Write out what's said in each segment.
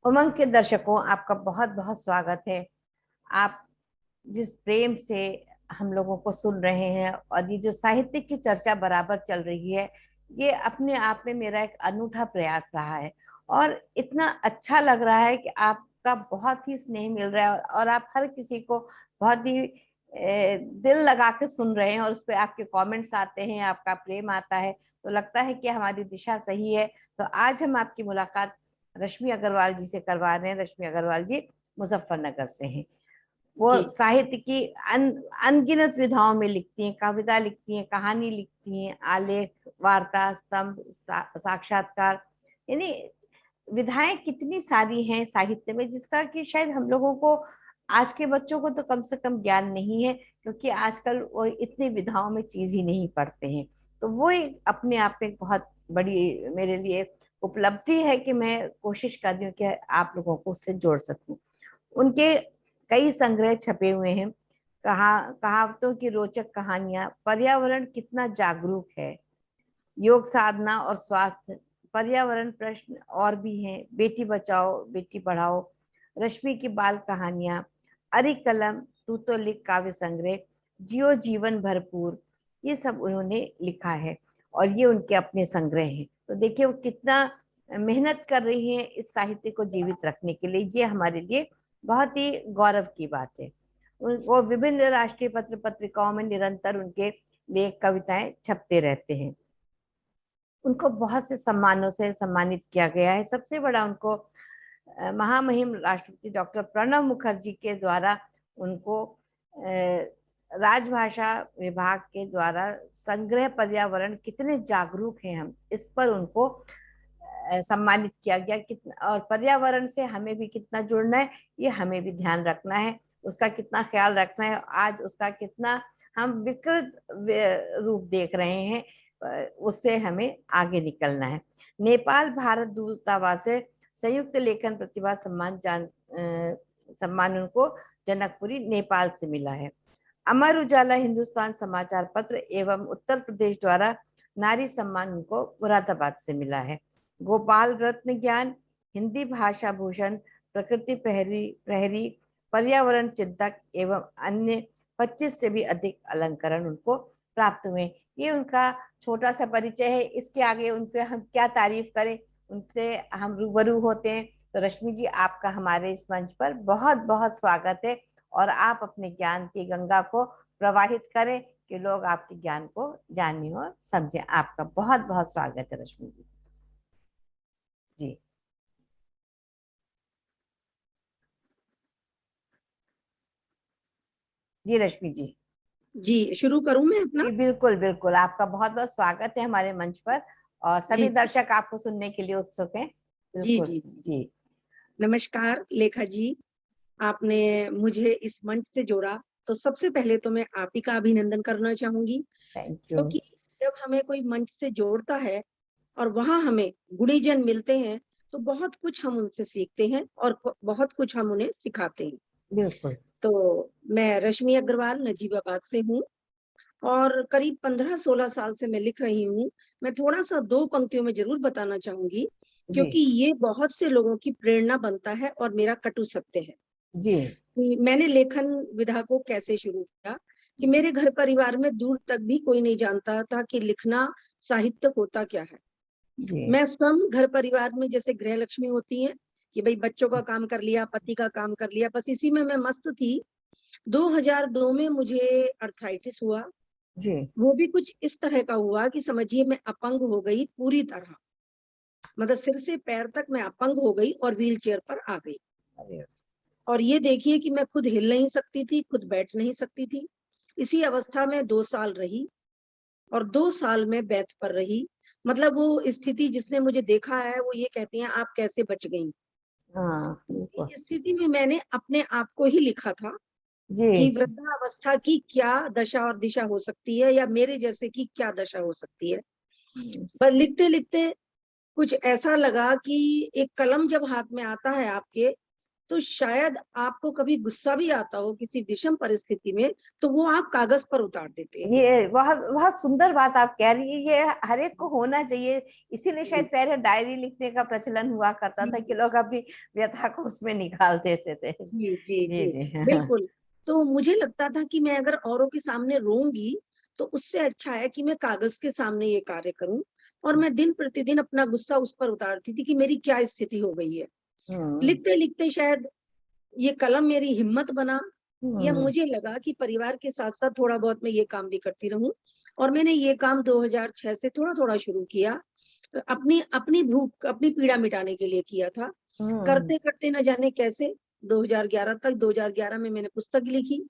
उमंग के दर्शकों, आपका बहुत बहुत स्वागत है। आप जिस प्रेम से हम लोगों को सुन रहे हैं और ये जो साहित्य की चर्चा बराबर चल रही है, ये अपने आप में मेरा एक अनूठा प्रयास रहा है। और इतना अच्छा लग रहा है कि आपका बहुत ही स्नेह मिल रहा है और आप हर किसी को बहुत ही दिल लगा के सुन रहे हैं और उस पर आपके कमेंट्स आते हैं, आपका प्रेम आता है। तो लगता है कि हमारी दिशा सही है। तो आज हम आपकी मुलाकात रश्मि अग्रवाल जी से करवा रहे हैं। रश्मि अग्रवाल जी मुजफ्फरनगर से हैं। वो जी। साहित्य की अनगिनत विधाओं में लिखती हैं, कविता लिखती हैं, कहानी लिखती हैं, आलेख, वार्ता, स्तंभ, साक्षात्कार, यानी विधाएं कितनी सारी हैं साहित्य में, जिसका कि शायद हम लोगों को, आज के बच्चों को तो कम से कम ज्ञान नहीं है, क्योंकि आजकल वो इतनी विधाओं में चीज ही नहीं पढ़ते हैं। तो वो एक अपने आप में एक बहुत बड़ी मेरे लिए उपलब्धि है कि मैं कोशिश कर रही हूँ कि आप लोगों को उससे जोड़ सकूं। उनके कई संग्रह छपे हुए हैं। कहावतों की रोचक कहानियां, पर्यावरण कितना जागरूक है, योग साधना और स्वास्थ्य, पर्यावरण प्रश्न और भी हैं, बेटी बचाओ बेटी पढ़ाओ, रश्मि की बाल कहानियां, अरी कलम, तू तो लिख काव्य संग्रह, जियो जीवन भरपूर, ये सब उन्होंने लिखा है और ये उनके अपने संग्रह हैं। तो देखिए वो कितना मेहनत कर रही हैं इस साहित्य को जीवित रखने के लिए। ये हमारे लिए बहुत ही गौरव की बात है। वो विभिन्न राष्ट्रीय पत्र पत्रिकाओं में निरंतर उनके लेख कविताएं छपते रहते हैं। उनको बहुत से सम्मानों से सम्मानित किया गया है। सबसे बड़ा उनको महामहिम राष्ट्रपति डॉक्टर प्रणब मुखर्जी के द्वारा उनको राजभाषा विभाग के द्वारा संग्रह पर्यावरण कितने जागरूक हैं हम, इस पर उनको सम्मानित किया गया। कितना और पर्यावरण से हमें भी कितना जुड़ना है, ये हमें भी ध्यान रखना है, उसका कितना ख्याल रखना है। आज उसका कितना हम विकृत रूप देख रहे हैं, उससे हमें आगे निकलना है। नेपाल भारत दूतावास से संयुक्त लेखन प्रतिभा सम्मान उनको जनकपुरी नेपाल से मिला है। अमर उजाला हिंदुस्तान समाचार पत्र एवं उत्तर प्रदेश द्वारा नारी सम्मान उनको मुरादाबाद से मिला है। गोपाल रत्न ज्ञान, हिंदी भाषा भूषण, प्रकृति प्रहरी प्रहरी, पर्यावरण चिंतक एवं अन्य 25 से भी अधिक अलंकरण उनको प्राप्त हुए। ये उनका छोटा सा परिचय है। इसके आगे उन पे हम क्या तारीफ करें, उनसे हम रूबरू होते हैं। तो रश्मि जी, आपका हमारे इस मंच पर बहुत बहुत स्वागत है और आप अपने ज्ञान की गंगा को प्रवाहित करें कि लोग आपके ज्ञान को जाने और समझें। आपका बहुत बहुत स्वागत है रश्मि जी। जी जी रश्मि जी। जी, शुरू करूं मैं अपना? जी बिल्कुल बिल्कुल, आपका बहुत बहुत स्वागत है हमारे मंच पर और जी सभी जी दर्शक आपको सुनने के लिए उत्सुक हैं। जी बिल्कुल जी जी। जी। नमस्कार लेखा जी, आपने मुझे इस मंच से जोड़ा, तो सबसे पहले तो मैं आप ही का अभिनंदन करना चाहूंगी। Thank you. क्योंकि जब हमें कोई मंच से जोड़ता है और वहां हमें गुणीजन मिलते हैं, तो बहुत कुछ हम उनसे सीखते हैं और बहुत कुछ हम उन्हें सिखाते हैं। बिल्कुल। तो मैं रश्मि अग्रवाल नजीबाबाद से हूँ और करीब 15-16 साल से मैं लिख रही हूँ। मैं थोड़ा-सा 2 पंक्तियों में ज़रूर बताना चाहूँगी, जी क्योंकि ये बहुत से लोगों की प्रेरणा बनता है और मेरा कटु सत्य है जी कि मैंने लेखन विधा को कैसे शुरू किया। कि मेरे घर परिवार में दूर तक भी कोई नहीं जानता था कि लिखना साहित्य होता क्या है। जी मैं स्वयं घर परिवार में जैसे गृह लक्ष्मी होती है कि भई बच्चों का काम कर लिया, पति का काम कर लिया, बस इसी में मैं मस्त थी। 2002 में मुझे अर्थराइटिस हुआ। जी। वो भी कुछ इस तरह का हुआ कि समझिए मैं अपंग हो गई पूरी तरह, मतलब सिर से पैर तक मैं अपंग हो गई और व्हील चेयर पर आ गई। अरे। और ये देखिए कि मैं खुद हिल नहीं सकती थी, खुद बैठ नहीं सकती थी। इसी अवस्था में 2 साल रही और 2 साल में बेड पर रही। मतलब वो स्थिति जिसने मुझे देखा है वो ये कहती हैं आप कैसे बच गई। हाँ बिल्कुल। इस स्थिति में मैंने अपने आप को ही लिखा था कि जी। वृद्धावस्था की क्या दशा और दिशा हो सकती है, या मेरे जैसे की क्या दशा हो सकती है। बस लिखते-लिखते कुछ ऐसा लगा कि एक कलम जब हाथ में आता है आपके, तो शायद आपको कभी गुस्सा भी आता हो किसी विषम परिस्थिति में, तो वो आप कागज पर उतार देते हैं। ये बहुत बहुत सुंदर बात आप कह रही है, ये हर एक को होना चाहिए। इसीलिए शायद जी पहले डायरी लिखने का प्रचलन हुआ करता था कि जी लोग अपनी व्यथा को उसमें निकाल देते थे। जी जी जी जी जी। बिल्कुल। तो मुझे लगता था कि मैं अगर औरों के सामने रोऊंगी तो उससे अच्छा है कि मैं कागज के सामने ये कार्य करूं। और मैं दिन प्रतिदिन अपना गुस्सा उस पर उतारती थी कि मेरी क्या स्थिति हो गई है। हम्म लिखते लिखते शायद ये कलम मेरी हिम्मत बना, या हम्म मुझे लगा कि परिवार के साथ साथ थोड़ा बहुत मैं ये काम भी करती रहूं। और मैंने ये काम 2006 से थोड़ा थोड़ा शुरू किया। अपनी अपनी भूख, अपनी पीड़ा मिटाने के लिए किया था। हम्म। करते करते न जाने कैसे 2011 तक, 2011 में मैंने पुस्तक लिखी,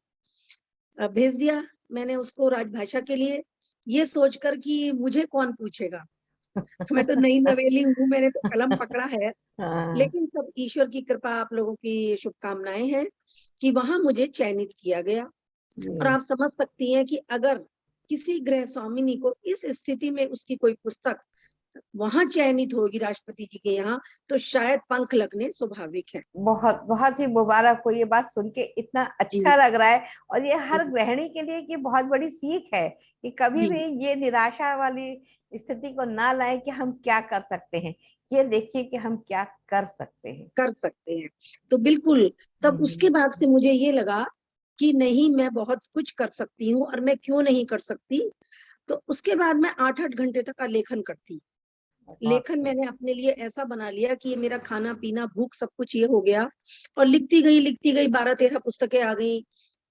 भेज दिया मैंने उसको राजभाषा के लिए, ये सोचकर कि मुझे कौन पूछेगा, मैं तो नई नवेली हूँ, मैंने तो कलम पकड़ा है। हाँ। लेकिन सब ईश्वर की कृपा, आप लोगों की शुभकामनाएं हैं कि वहां मुझे चयनित किया गया। और जी आप समझ सकती हैं कि अगर किसी गृह स्वामिनी को इस स्थिति में उसकी कोई पुस्तक वहां चयनित होगी राष्ट्रपति जी के यहाँ, तो शायद पंख लगने स्वाभाविक है। बहुत बहुत ही मुबारक हो, ये बात सुन के इतना अच्छा जी लग रहा है। और ये हर जी गृहिणी के लिए की बहुत बड़ी सीख है कि कभी जी भी ये निराशा वाली स्थिति को ना लाए कि हम क्या कर सकते हैं। ये देखिए कि हम क्या कर सकते हैं। कर सकते हैं। तो बिल्कुल, तब उसके बाद से मुझे ये लगा कि नहीं, मैं बहुत कुछ कर सकती हूँ और मैं क्यों नहीं कर सकती। तो उसके बाद मैं 8-8 घंटे तक आलेखन करती। बहुत लेखन सही। मैंने अपने लिए ऐसा बना लिया कि ये मेरा खाना पीना भूख सब कुछ ये हो गया। और लिखती गई 12-13 पुस्तकें आ गई।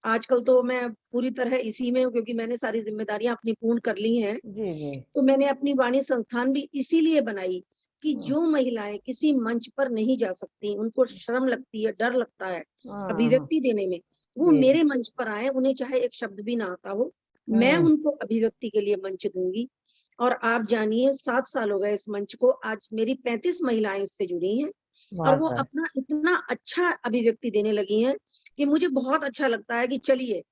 आजकल तो मैं पूरी तरह इसी में हूँ, क्योंकि मैंने सारी जिम्मेदारियां अपनी पूर्ण कर ली हैं। जी जी। तो मैंने अपनी वाणी संस्थान भी इसीलिए बनाई कि हम्म जो महिलाएं किसी मंच पर नहीं जा सकती, उनको शर्म लगती है, डर लगता है हम्म, अभिव्यक्ति देने में, वो जी। मेरे मंच पर आए, उन्हें चाहे एक शब्द भी ना आता हो, मैं हम्म। उनको अभिव्यक्ति के लिए मंच दूंगी। और आप जानिए 7 साल हो गए इस मंच को, आज मेरी 35 महिलाएं इससे जुड़ी हैं। और बहुत वो बहुत। अपना इतना अच्छा अभिव्यक्ति देने लगी हैं कि मुझे बहुत अच्छा लगता है कि चलिए,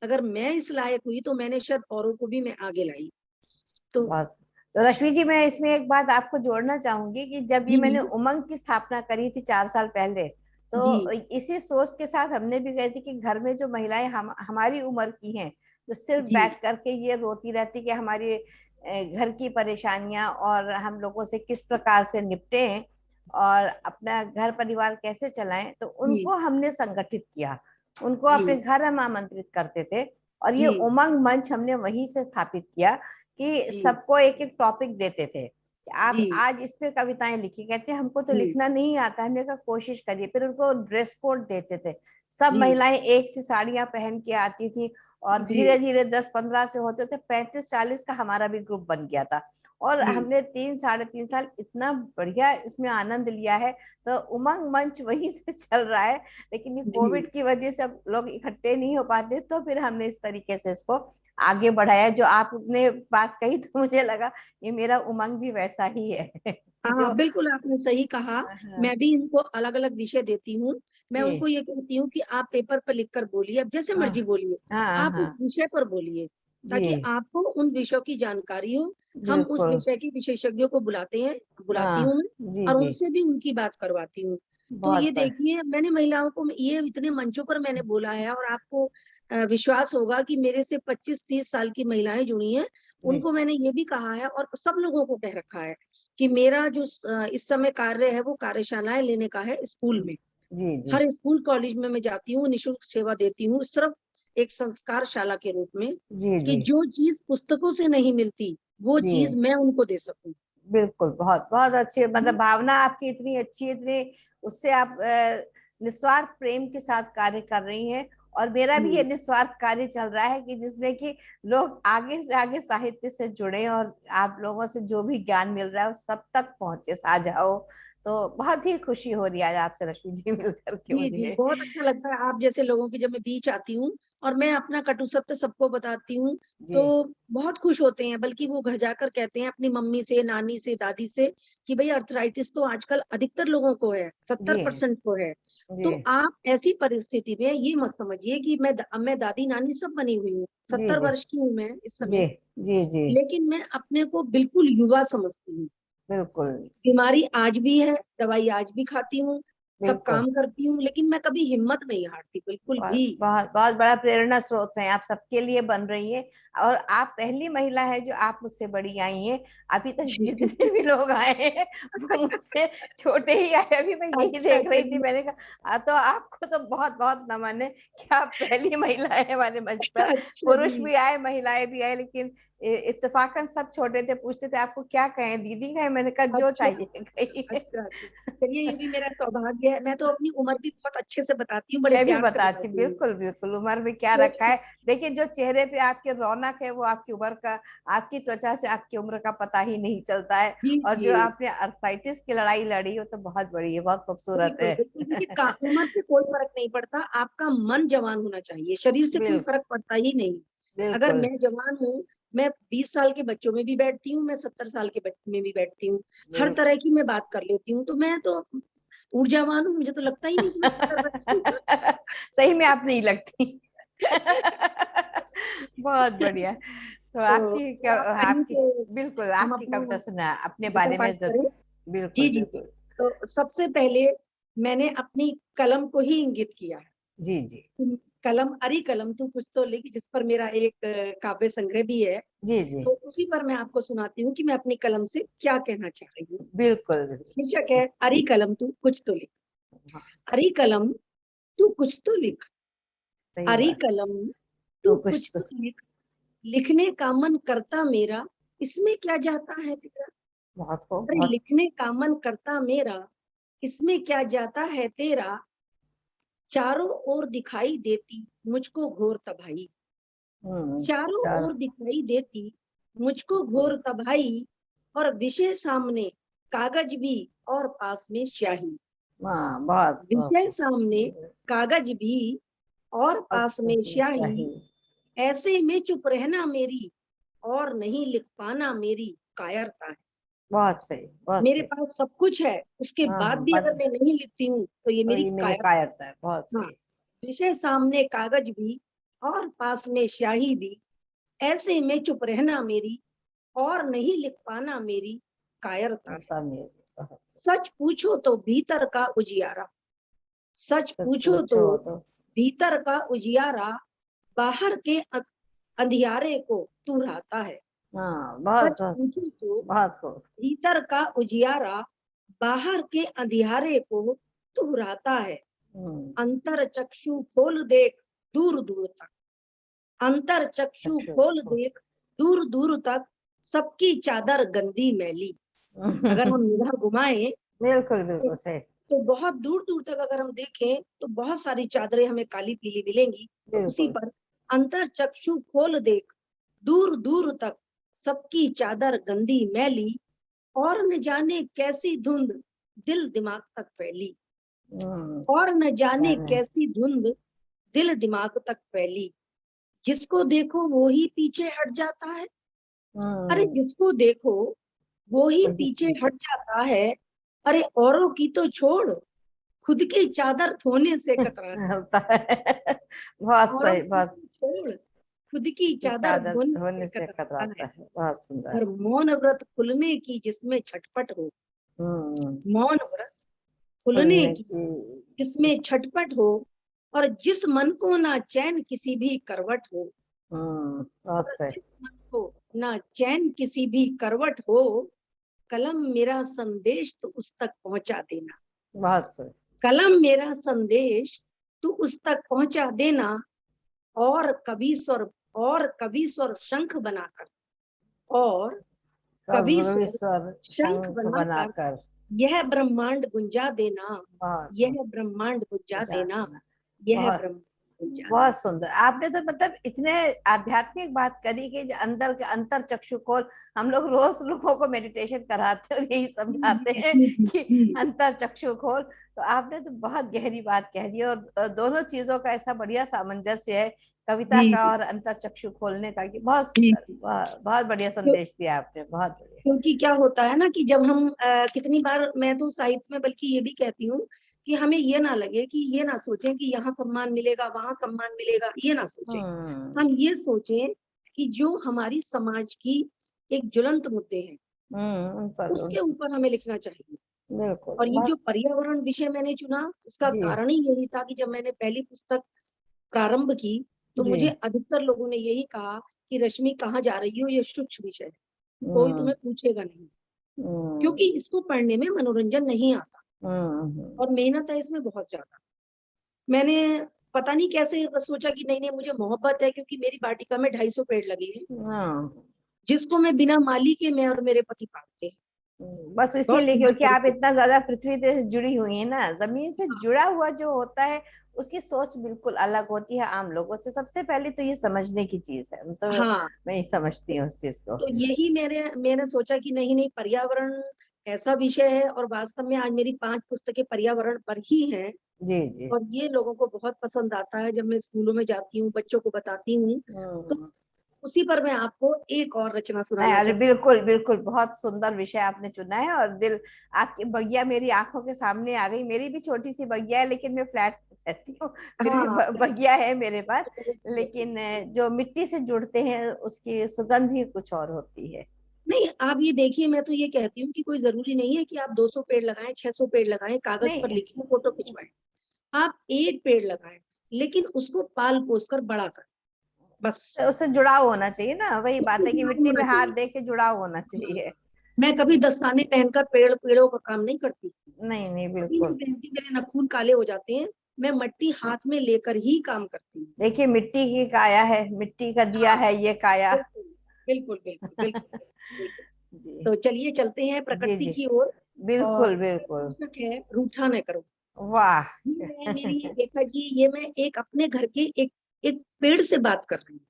अगर मैं इस लायक हुई तो मैंने शायद औरों को भी मैं आगे लाई। तो बहुत। तो रश्मि जी, मैं इसमें एक बात आपको जोड़ना चाहूंगी कि जब ये जी मैंने उमंग की स्थापना करी थी 4 साल पहले, तो जी इसी सोच के साथ हमने भी गए थे कि घर में जो महिलाएं हमारी उम्र की हैं, जो सिर्फ जी बैठ करके ये रोती रहती कि हमारी घर की परेशानियां और हम लोगों से किस प्रकार से निपटें और अपना घर परिवार कैसे चलाएं, तो जी उनको हमने संगठित किया। उनको जी अपने घर हम आमंत्रित करते थे और ये जी उमंग मंच हमने वहीं से स्थापित किया कि जी सबको एक एक टॉपिक देते थे कि आप जी आज इस पे कविताएं लिखिए। कहते हैं हमको तो जी लिखना नहीं आता, हमने कहा कोशिश करिए। फिर उनको ड्रेस कोड देते थे। सब जी महिलाएं एक सी साड़ियां पहन के आती थी और जी धीरे धीरे 10-15 से होते थे 35-40 का हमारा भी ग्रुप बन गया था। और जी हमने 3-3.5 साल इतना बढ़िया इसमें आनंद लिया है। तो उमंग मंच वहीं से चल रहा है। लेकिन ये जी कोविड की वजह से अब लोग इकट्ठे नहीं हो पाते, तो फिर हमने इस तरीके से इसको आगे बढ़ाया। जो आपने बात कही तो मुझे लगा ये मेरा उमंग भी वैसा ही है कि जो। हाँ बिल्कुल, आपने सही कहा। हाँ, मैं भी इनको अलग अलग विषय देती हूँ। मैं जी। उनको ये कहती हूँ कि आप पेपर पर लिख कर बोलिए, अब जैसे हाँ मर्जी बोलिए, हाँ आप उस हाँ। विषय पर बोलिए, जी ताकि आपको उन विषयों की जानकारी हो। हम उस बिल्कुल। विषय के विशेषज्ञों को बुलाती हूँ हाँ मैं, जी और जी। उनसे भी उनकी बात करवाती हूँ। तो ये बहुत बढ़। देखिए, मैंने महिलाओं को ये इतने मंचों पर मैंने बोला है, और आपको विश्वास होगा कि मेरे से 25-30 साल की महिलाएं जुड़ी हैं। जी उनको मैंने ये भी कहा है और सब लोगों को कह रखा है कि मेरा जो इस समय कार्य है वो कार्यशालाएं लेने का है स्कूल में। जी जी हर स्कूल कॉलेज में मैं जाती हूँ, निःशुल्क सेवा देती हूँ, सिर्फ एक संस्कार शाला के रूप में, जी कि जी जो चीज पुस्तकों से नहीं मिलती वो जी। चीज मैं उनको दे सकूं। बिल्कुल, बहुत बहुत अच्छी, मतलब जी भावना आपकी इतनी अच्छी है, इतनी उससे आप निस्वार्थ प्रेम के साथ कार्य कर रही हैं। और मेरा भी ये जी निस्वार्थ कार्य चल रहा है कि जिसमें कि लोग आगे से आगे साहित्य से जुड़े और आप लोगों से जो भी ज्ञान मिल रहा है वो सब तक पहुंचे, साझा हो। तो बहुत ही खुशी हो रही है आज आपसे रश्मि जी मिल करके जी मुझे। बहुत अच्छा लगता है आप जैसे लोगों की, जब मैं बीच आती हूँ और मैं अपना कटु सत्य सबको बताती हूँ, जी तो बहुत खुश होते हैं। बल्कि वो घर जाकर कहते हैं अपनी मम्मी से, नानी से, दादी से, कि भाई अर्थराइटिस तो आजकल अधिकतर लोगों को है, जी 70% को है। जी तो आप ऐसी परिस्थिति में ये मत समझिए कि मैं दादी नानी सब बनी हुई हूँ, जी 70 जी वर्ष की हूँ मैं इस जी समय। जी जी। लेकिन मैं अपने को बिल्कुल युवा समझती हूँ। बिल्कुल। बीमारी आज भी है, दवाई आज भी खाती हूँ, सब बिल्कुल। काम करती हूँ, लेकिन मैं कभी हिम्मत नहीं हारती बिल्कुल भी। बहुत बहुत बड़ा प्रेरणा स्रोत है, आप सबके लिए बन रही हैं। और आप पहली महिला है जो आप मुझसे बड़ी आई हैं। अभी तक जी। जितने भी लोग आए हैं वो मुझसे छोटे ही आए। अभी मैं यही अच्छा, देख रही थी, चलिए। मैंने कहा तो आपको तो बहुत बहुत नमन है कि आप पहली महिला है हमारे मंच पर। अच्छा पुरुष जी। भी आए, महिलाएं भी आए, लेकिन इत्तेफाकन सब छोटे थे। पूछते थे आपको क्या कहें, दीदी कहें? मैंने कहा जो अच्छा, चाहिए कहिए। अच्छा, अच्छा। चलिए, ये भी मेरा सौभाग्य है। मैं तो अपनी उम्र भी बहुत अच्छे से बताती हूँ, बड़े मैं भी प्यार से बताती हूँ, बताती हूँ। बिल्कुल बिल्कुल। उम्र में क्या तो रखा है? देखिए, जो चेहरे पे आपके रौनक है वो आपकी उम्र का, आपकी त्वचा से आपकी उम्र का पता ही नहीं चलता है। जी, और जो जी। आपने अर्थराइटिस की लड़ाई लड़ी हो तो बहुत बड़ी है, बहुत खूबसूरत बिल्कुल, है। बिल्कुल। देखिए, उम्र से कोई फर्क नहीं पड़ता, आपका मन जवान होना चाहिए, शरीर से कोई बिल्कुल फर्क पड़ता ही नहीं। अगर बिल्कुल मैं जवान हूँ, मैं 20 साल के बच्चों में भी बैठती हूँ, मैं 70 साल के बच्चे में भी बैठती हूँ, हर बिल्कुल। तरह की मैं बात कर लेती हूँ, तो मैं तो ऊर्जावान हूँ, मुझे तो लगता ही नहीं कि मैं 70 वर्ष की सही में आप नहीं लगती। बहुत बढ़िया। तो आपकी तो क्या, आप कहिए आपकी, कि बिल्कुल हम आपकी अपना कविता सुना अपने कविता बारे में पाठ करें? बिल्कुल जी, जी, जी। बिल्कुल। तो सबसे पहले मैंने अपनी कलम को ही इंगित किया है। जी जी कलम, अरी कलम तू कुछ तो लिख, जिस पर मेरा एक काव्य संग्रह भी है। जी जी। तो उसी पर मैं आपको सुनाती हूँ कि मैं अपनी कलम से क्या कहना चाह रही हूँ। बिल्कुल बिल्कुल। शीर्षक है, अरी कलम तू कुछ तो लिख। हाँ, अरी कलम तू कुछ तो लिख, सही अरी बात। कलम तू तो कुछ कुछ तो, तो लिख, लिखने का मन करता मेरा, इसमें क्या जाता है तेरा। बहुत को अरे बहुत। लिखने का मन करता मेरा, इसमें क्या जाता है तेरा। चारों ओर दिखाई देती मुझको घोर तबाही, चारों चार, ओर दिखाई देती मुझको उसको, घोर तबाही। और विषय सामने कागज भी, और पास में स्याही। हाँ बहुत विषय बहुत। सामने कागज भी, और पास में स्याही। सही। ऐसे में चुप रहना मेरी, और नहीं लिख पाना मेरी कायरता है। बहुत सही, बहुत मेरे सही। पास सब कुछ है, उसके हाँ बाद हाँ, भी अगर मैं नहीं लिखती हूँ तो ये और मेरी ये मेरी कायरता। कायरता है, बहुत हाँ। सही। विषय सामने कागज भी, और पास में स्याही भी। ऐसे में चुप रहना मेरी, और नहीं लिख पाना मेरी कायरता है। होता मेरे, बहुत सच पूछो तो भीतर का उजियारा, सच सच पूछो तो पूछो तो। भीतर का उजियारा, बाहर के अंधियारे को तू राता है। हाँ बहुत सच बहुत। पूछो तो बहुत को। भीतर का उजियारा, बाहर के अंधियारे को तू राता है। हम्म। अंतर चक्षु खोल देख दूर दूर तक, अंतर चक्षु चक्षु खोल को। देख दूर दूर तक, सबकी चादर गंदी मैली। अगर हम निगाह घुमाएं बिल्कुल तो बिल्कुल सही। बहुत दूर दूर तक अगर हम देखें तो बहुत सारी चादरें हमें काली पीली मिलेंगी। तो उसी बिल्कुल। पर, अंतर चक्षु खोल देख दूर दूर तक, सबकी चादर गंदी मैली। और न जाने कैसी धुंध दिल दिमाग तक फैली, हम्म। और न जाने अरे, कैसी धुंध दिल दिमाग तक फैली। जिसको देखो वो ही पीछे हट जाता है। अरे हम्म। जिसको देखो वो ही वही पीछे चीज हट जाता है। अरे औरों की तो छोड़, खुद की चादर धोने से कतराता है। होता है। बहुत औरों सही, की बहुत। तो छोड़, खुद की की चादर चादर धोने से धोने से कतराता है। कतराता है, बहुत सुंदर। और मौन व्रत खुलने की जिसमें छटपट हो, हम्म। मौन व्रत खुलने खुलने की की जिसमें चीज। छटपट हो। और जिस मन को ना चैन किसी भी करवट हो, बहुत और सही। जिस मन को ना चैन किसी भी करवट हो। कलम मेरा संदेश तो उस तक पहुंचा देना, बहुत सही। कलम मेरा संदेश तू उस तक पहुंचा देना। और कभी स्वर, और कभी स्वर शंख बनाकर, और कभी कभी स्वर स्वर शंख शंख बनाकर, बनाकर। यह ब्रह्मांड गुंजा देना, बहुत यह सुंदर। ब्रह्मांड गुंजा बुझा देना, देना। यह बहुत ब्रह्मांड गुंजा बहुत देना। सुंदर। आपने तो मतलब इतने आध्यात्मिक बात करी कि जो अंदर के अंतर चक्षु खोल। हम लोग रोज लोगों को मेडिटेशन कराते हैं और यही समझाते जी, हैं जी, जी, कि जी, अंतर चक्षु खोल। तो आपने तो बहुत गहरी बात कह दी, और दोनों चीजों का ऐसा बढ़िया सामंजस्य है, कविता का जी, और अंतर चक्षु खोलने का, कि बहुत जी, सुंदर, जी। बहुत बहुत बढ़िया क्यों- संदेश दिया आपने, बहुत बढ़िया। क्योंकि क्या होता है ना कि जब हम कितनी बार, मैं तो साहित्य में बल्कि ये भी कहती हूँ कि हमें ये ना लगे, कि ये ना सोचें कि यहाँ सम्मान मिलेगा वहां सम्मान मिलेगा, ये ना सोचें। हम्म। हम ये सोचें कि जो हमारी समाज की एक ज्वलंत मुद्दे हैं उन पर। उसके ऊपर हमें लिखना चाहिए। बिल्कुल और ये बहुत। जो पर्यावरण विषय मैंने चुना, इसका जी कारण ही यही था कि जब मैंने पहली पुस्तक प्रारंभ की तो जी। मुझे अधिकतर लोगों ने यही कहा कि रश्मि कहाँ जा रही हो, ये सूक्ष्म विषय है, कोई हम्म तुम्हें पूछेगा नहीं, हम्म क्योंकि इसको पढ़ने में मनोरंजन नहीं आता हम्म। और मेहनत है इसमें बहुत ज्यादा। मैंने पता नहीं कैसे बस सोचा कि नहीं नहीं मुझे मोहब्बत है, क्योंकि मेरी वाटिका में 250 पेड़ लगे हैं, हाँ, जिसको मैं बिना माली के मैं और मेरे पति पालते हैं। बस बहुत इसीलिए मेहनत क्योंकि आप करते हैं। इतना ज्यादा पृथ्वी से जुड़ी हुई हैं ना, जमीन से हाँ जुड़ा हुआ जो होता है उसकी सोच बिल्कुल अलग होती है आम लोगों से। सबसे पहले तो ये समझने की चीज है, तो हाँ। मैं ये समझती हूँ उस चीज को। तो यही मैंने सोचा कि नहीं नहीं, पर्यावरण ऐसा विषय है, और वास्तव में आज मेरी 5 पुस्तकें पर्यावरण पर ही हैं। जी जी। और ये लोगों को बहुत पसंद आता है, जब मैं स्कूलों में जाती हूँ बच्चों को बताती हूँ। तो हम्म। उसी पर मैं आपको एक और रचना नहीं, सुनाना अरे चाहूँ। बिल्कुल बिल्कुल, बहुत सुंदर विषय आपने चुना है। और दिल, आपकी बगिया मेरी आंखों के सामने आ गई। मेरी भी छोटी सी बगिया है, लेकिन मैं फ्लैट रहती हूँ। फिर भी हाँ बगिया है मेरे पास। लेकिन जो मिट्टी से जुड़ते हैं उसकी सुगंध ही कुछ और होती है। नहीं, आप ये देखिए, मैं तो ये कहती हूँ कि कोई जरूरी नहीं है कि आप 200 पेड़ लगाएं, 600 पेड़ लगाएं, कागज पर नहीं, लिखें, फोटो खिंचवाएं। आप एक पेड़ लगाएं, लेकिन उसको पाल पोस कर बड़ा करें, बस। तो उससे जुड़ाव होना चाहिए ना, वही बात उससे है कि जुड़ाव मिट्टी होना में हाथ चाहिए। दे के जुड़ाव होना हाँ। चाहिए। मैं कभी दस्ताने पहनकर पेड़ों का काम नहीं करती, नहीं नहीं, कभी नहीं बिल्कुल। पहनती, मेरे नाखून काले हो जाते हैं। मैं मट्टी हाथ में लेकर ही काम करती हूँ। देखिए, मिट्टी की काया है, मिट्टी का दिया हाँ है ये काया। बिल्कुल बिल्कुल बिल्कुल बिल्कुल बिल्कुल। जी तो चलिए चलते हैं जी प्रकृति जी। की ओर। और बिल्कुल मेरा बिल्कुल। शीर्षक है रूठा न करो। वाह। ये मैं मेरी रेखा जी, ये मैं एक अपने घर के एक एक पेड़ से बात कर रही हूँ।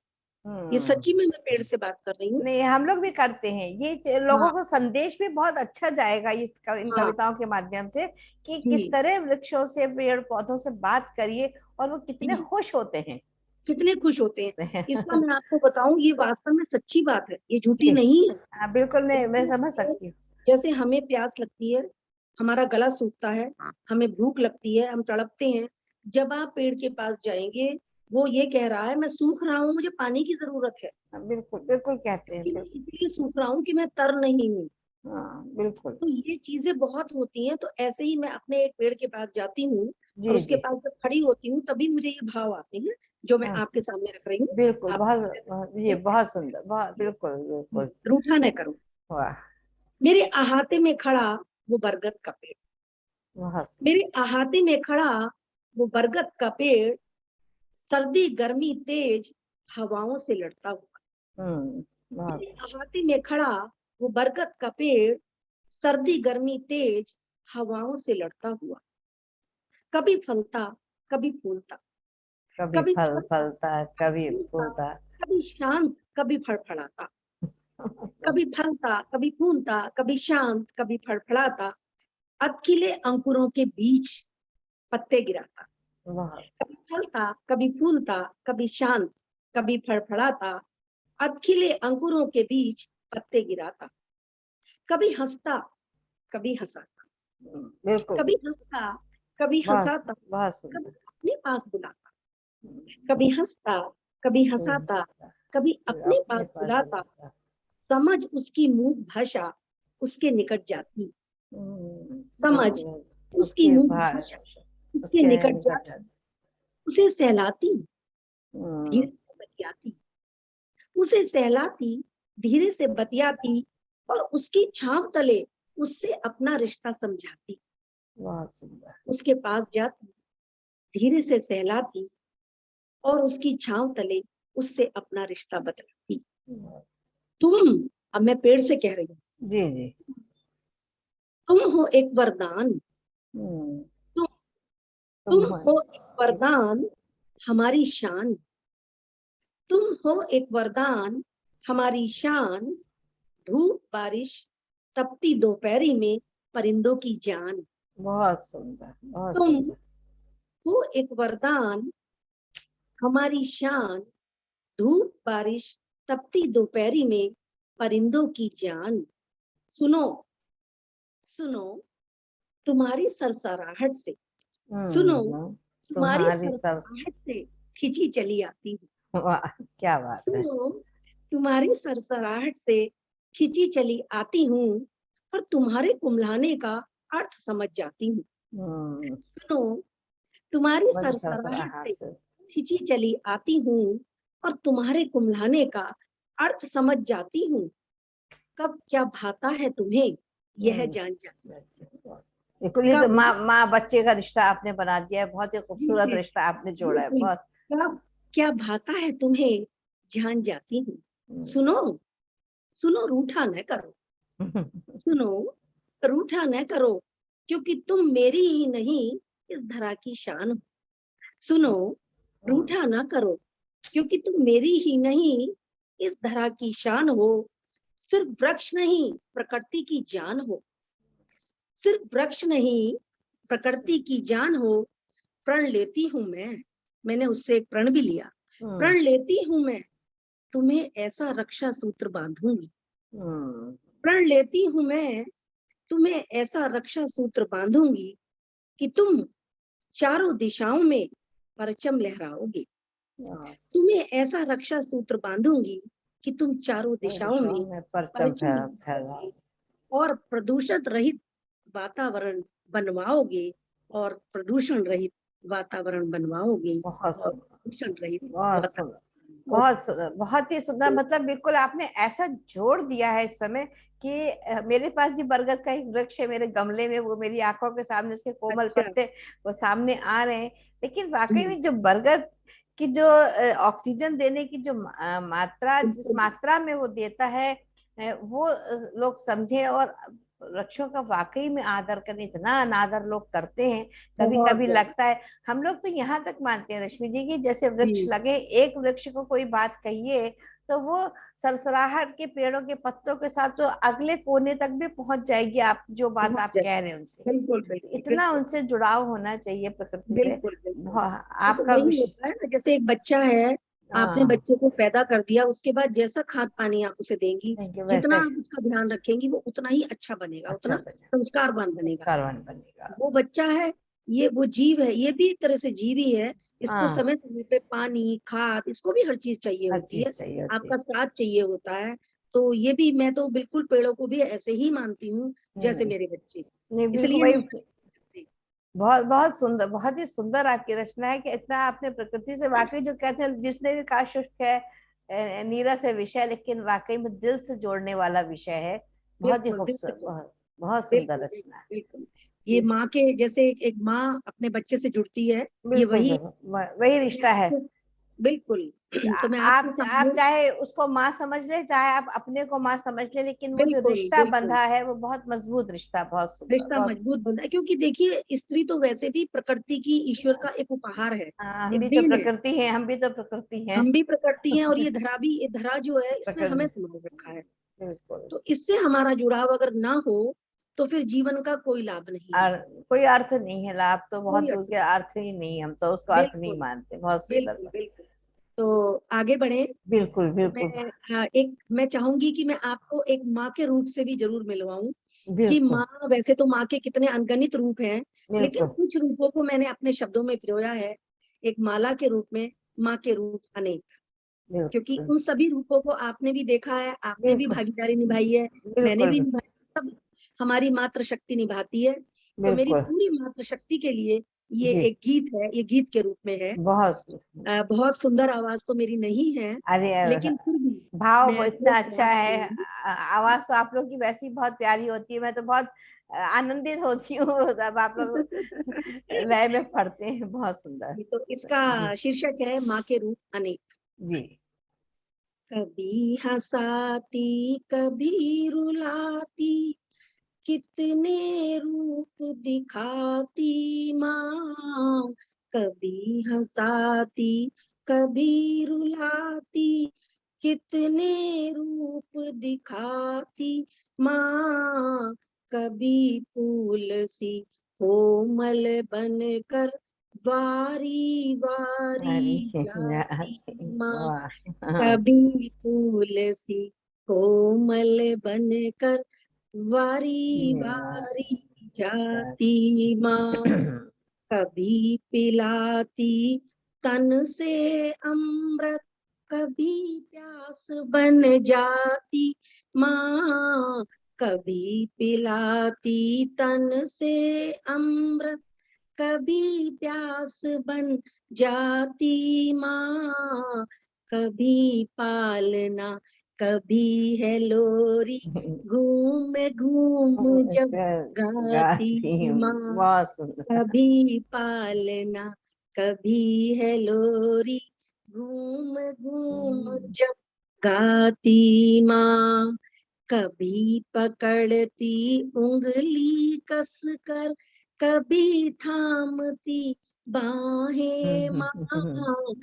ये हम्म। सच्ची में मैं पेड़ से बात कर रही हूँ। नहीं, हम लोग भी करते हैं ये। लोगों हाँ को संदेश भी बहुत अच्छा जाएगा इन हाँ कविताओं के माध्यम से, कि किस जी तरह वृक्षों से, पेड़ पौधों से बात करिए और वो कितने जी। खुश होते हैं। कितने खुश होते हैं। इसका मैं आपको बताऊं, ये वास्तव में सच्ची बात है, ये झूठी जी नहीं है। हाँ, बिल्कुल, मैं जैसे समझ हमें सकती हूँ। जैसे हमें प्यास लगती है, हमारा गला सूखता है, हमें भूख लगती है, हम तड़पते हैं। जब आप पेड़ के पास जाएंगे, वो ये कह रहा है मैं सूख रहा हूँ, मुझे पानी की जरूरत है, हाँ, बिल्कुल बिल्कुल कहते हैं, कि मैं बिल्कुल। इसलिए सूख रहा हूँ कि मैं तर नहीं हूँ। हाँ बिल्कुल। तो ये चीजें बहुत होती हैं। तो ऐसे ही मैं अपने एक पेड़ के पास जाती हूँ, और जी उसके जी। पास जब खड़ी होती हूँ तभी मुझे ये भाव आते हैं, जो मैं हाँ आपके सामने रख रही हूँ। बिल्कुल, आप ये बहुत सुंदर, बहुत, बिल्कुल बिल्कुल। रूठा न करो। वाह। मेरे अहाते में खड़ा वो बरगद का पेड़, बहुत मेरे सुंदर। अहाते में खड़ा वो बरगद का पेड़, सर्दी गर्मी तेज हवाओं से लड़ता हुआ। बहुत मेरे सुंदर। अहाते में खड़ा वो बरगद का पेड़, सर्दी गर्मी तेज हवाओं से लड़ता हुआ। कभी फलता, कभी फूलता, कभी कभी फल फलता, फलता, कभी कभी फूलता, फूलता। कभी शांत, कभी फड़फड़ाता। कभी फलता, कभी फूलता, कभी शांत, कभी फड़फड़ाता। अधखिले अंकुरों के बीच पत्ते गिराता। बहुत। कभी फलता, कभी फूलता, कभी शांत, कभी फड़फड़ाता। अधखिले अंकुरों के बीच पत्ते गिराता। कभी हंसता, कभी हंसाता, बिल्कुल। कभी हंसता, कभी बहुत हंसाता, बहुत कभी सुंदर। अपने पास बुलाता। कभी हंसता, कभी कोई हंसाता, हंसता, कभी कोई अपने अपने पास पास बुलाता। बुलाता। समझ उसकी मूक भाषा उसके निकट जाती। समझ बिल्कुल। उसकी उसके मूक बाहर, भाषा उसके उसके निकट निकट जाती। जाते। उसे सहलाती, हम्म। धीरे से बतियाती। उसे सहलाती, धीरे से बतियाती, और उसकी छांव तले उससे अपना रिश्ता समझाती। बहुत सुंदर। उसके पास जाती, धीरे से सहलाती, और उसकी छांव तले उससे अपना रिश्ता बतलाती। तुम, अब मैं पेड़ से कह रही हूँ, जी जी। तुम हो एक वरदान। हम्म। तुम तुम तुम हो हो एक वरदान, हमारी शान। तुम हो एक वरदान, हमारी शान। धूप बारिश, तपती दोपहरी में परिंदों की जान। बहुत सुंदर, बहुत तुम सुंदर। हो एक वरदान, हमारी शान। धूप बारिश, तपती दोपहरी में परिंदों की जान। सुनो, सुनो, तुम्हारी सरसराहट से, सुनो, तुम्हारी तुम्हारी सब। सरसराहट से खिंची चली आती हूँ। वाह, क्या बात है। सुनो, तुम्हारी सरसराहट से खिंची चली आती हूँ, और तुम्हारे कुम्हलाने का अर्थ समझ जाती हूँ। हम्म, सुनो, तुम्हारी मुझे सरसराहट सरसराहट से से। खिंची चली आती हूँ और तुम्हारे कुम्हलाने का अर्थ समझ जाती हूँ। कब क्या भाता है तुम्हें यह हम्म, जान जाती बिल्कुल, ये तो कब माँ माँ बच्चे का रिश्ता आपने बना दिया है, बहुत ही खूबसूरत रिश्ता आपने जोड़ा है, बिल्कुल, बहुत। कब क्या भाता है तुम्हें जान जाती हूँ। हम्म, सुनो, सुनो रूठा न करो, सुनो रूठा न करो, क्योंकि तुम मेरी ही नहीं इस धरा की शान हो। सुनो हम्म, रूठा ना करो, क्योंकि तुम मेरी ही नहीं इस धरा की शान हो। सिर्फ वृक्ष नहीं प्रकृति की जान हो, सिर्फ वृक्ष नहीं प्रकृति की जान हो। प्रण लेती हूँ मैंने उससे एक प्रण भी लिया। हम्म, प्रण लेती हूँ मैं, तुम्हें ऐसा रक्षा सूत्र बांधूंगी। हम्म, प्रण लेती हूँ मैं, तुम्हें ऐसा रक्षा सूत्र बांधूंगी कि तुम चारों दिशाओं में परचम लहराओगे। हाँ, तुम्हें ऐसा रक्षा सूत्र बांधूंगी कि तुम चारों दिशाओं दिशाओं में में परचम परचम फैला। लहराओगे और प्रदूषण रहित वातावरण बनवाओगे, और प्रदूषण रहित वातावरण बनवाओगे, बहुत और प्रदूषण रहित बहुत सुंदर, वातावरण। बहुत सुंदर, बहुत ही सुंदर। मतलब बिल्कुल आपने ऐसा जोड़ दिया है इस समय कि मेरे पास जो बरगद का एक वृक्ष है मेरे गमले में, वो मेरी आंखों के सामने, उसके कोमल अच्छा पत्ते वो सामने आ रहे हैं। लेकिन वाकई जी, में जो बरगद की जो ऑक्सीजन देने की जो मात्रा, जिस बिल्कुल मात्रा में वो देता है, वो लोग समझे और वृक्षों का वाकई में आदर करें। इतना अनादर लोग करते हैं, कभी बहुत कभी ज्यादा लगता है। हम लोग तो यहाँ तक मानते हैं रश्मि जी की, जैसे वृक्ष जी, लगे, एक वृक्ष को कोई बात कहिए तो वो सरसराहट के पेड़ों के पत्तों के साथ जो अगले कोने तक भी पहुंच जाएगी, आप जो बात पहुंच आप जाए, कह रहे हैं उनसे। बिल्कुल तो बिल्कुल इतना बिल्कुल उनसे जुड़ाव होना चाहिए प्रकृति से। बिल्कुल बिल्कुल। वो तो आपका वही विषय। होता है ना, जैसे एक बच्चा है, आपने हाँ, बच्चे को पैदा कर दिया, उसके बाद जैसा खाद पानी आप उसे देंगी, देखिए जितना वैसे आप उसका ध्यान रखेंगी, वो उतना ही अच्छा बनेगा, अच्छा उतना बने, संस्कारवान बनेगा। कारवान बनेगा। वो बच्चा है, ये वो जीव है, ये भी एक तरह से जीव ही है। इसको हाँ, समय समय पे पानी खाद, इसको भी हर चीज चाहिए हर होती है, चीज चाहिए होती है। आपका साथ चाहिए होता है। तो ये भी, मैं तो बिल्कुल पेड़ों को भी ऐसे ही मानती हूँ जैसे नहीं, मेरे बच्चे। नहीं, बिल्कुल इसलिए वही। हम बहुत बहुत सुंदर, बहुत ही सुंदर आपकी रचना है कि इतना आपने प्रकृति से, वाकई जो कहते हैं जिसने भी कहा शुष्क है, नीरस है विषय, लेकिन वाकई में दिल से जोड़ने वाला विषय है। बहुत ही बिल्कुल दिल से खूबसूरत, जुड़े, बहुत बहुत सुंदर बिल्कुल रचना है। बिल्कुल बिल्कुल। ये माँ के जैसे, एक माँ अपने बच्चे से जुड़ती है, ये बिल्कुल वही बिल्कुल, वही मैं रिश्ता है। आपको बिल्कुल तो मैं आपके आप सामने चाहे उसको माँ समझ ले, चाहे आप अपने को माँ समझ ले, लेकिन वो जो बिल्कुल रिश्ता बिल्कुल बंधा है वो बहुत मजबूत रिश्ता, बहुत सुंदर, रिश्ता बहुत। मजबूत बना है, क्योंकि देखिए स्त्री तो वैसे भी प्रकृति की, ईश्वर का एक उपहार है, हम एक भी तो देन है। प्रकृति हैं, हम भी तो प्रकृति हैं। हम भी प्रकृति हैं, और ये धरा भी, ये धरा जो है इसने हमें प्रकृति, संभाल रखा है। बिल्कुल। तो इससे हमारा जुड़ाव अगर ना हो तो फिर जीवन का कोई लाभ नहीं है, और कोई अर्थ नहीं है, लाभ तो बहुत कोई दूर अर्थ के, नहीं। अर्थ ही नहीं, हम तो उसको अर्थ नहीं बिल्कुल मानते। बहुत सुंदर बिल्कुल बात। बिल्कुल। तो आगे बढ़े। बिल्कुल तो बिल्कुल। मैं, हाँ, एक मैं चाहूंगी कि मैं आपको एक माँ के रूप से भी जरूर मिलवाऊं, कि बिल्कुल माँ, वैसे तो माँ के कितने अनगिनत रूप हैं, लेकिन बिल्कुल कुछ रूपों को मैंने अपने शब्दों में पिरोया है। एक माला के रूप में, माँ के रूप अनेक, क्योंकि बिल्कुल उन सभी रूपों को आपने भी देखा है, आपने भी बिल्कुल भागीदारी निभाई है, मैंने बिल्कुल भी निभाई, सब हमारी मातृ शक्ति निभाती है। तो मेरी बिल्कुल। पूरी मातृ शक्ति के लिए ये जी, एक गीत है, ये गीत के रूप में है। बहुत। बहुत सुंदर आवाज तो मेरी नहीं है, अरे, लेकिन फिर भी भाव मैं इतना पूरा अच्छा प्रयास है। करूंगी। आवाज तो आप लोग की वैसी बहुत प्यारी होती है, मैं तो बहुत आनंदित होती हूँ जब आप लोग लय में पढ़ते हैं, बहुत सुंदर। तो इसका जी, शीर्षक है माँ के रूप अनेक। जी। कभी हंसाती कभी रुलाती, कितने रूप दिखाती माँ। कभी हंसाती कभी रुलाती, कितने रूप दिखाती माँ। कभी फूल सी कोमल बनकर वारी अरे वारी जाती माँ। वाह। कभी फूल सी कोमल बनकर वारी वारी जाती माँ। कभी पिलाती तन से अमृत, कभी प्यास बन जाती माँ। कभी पिलाती तन से अमृत, कभी प्यास बन जाती माँ, कभी पालना कभी है लोरी, घूम घूम जब गाती गाती हूँ, माँ। बहुत सुंदर। कभी पालना कभी है लोरी, घूम घूम जब गाती माँ। कभी पकड़ती उंगली कसकर, कभी थामती बाहें माँ,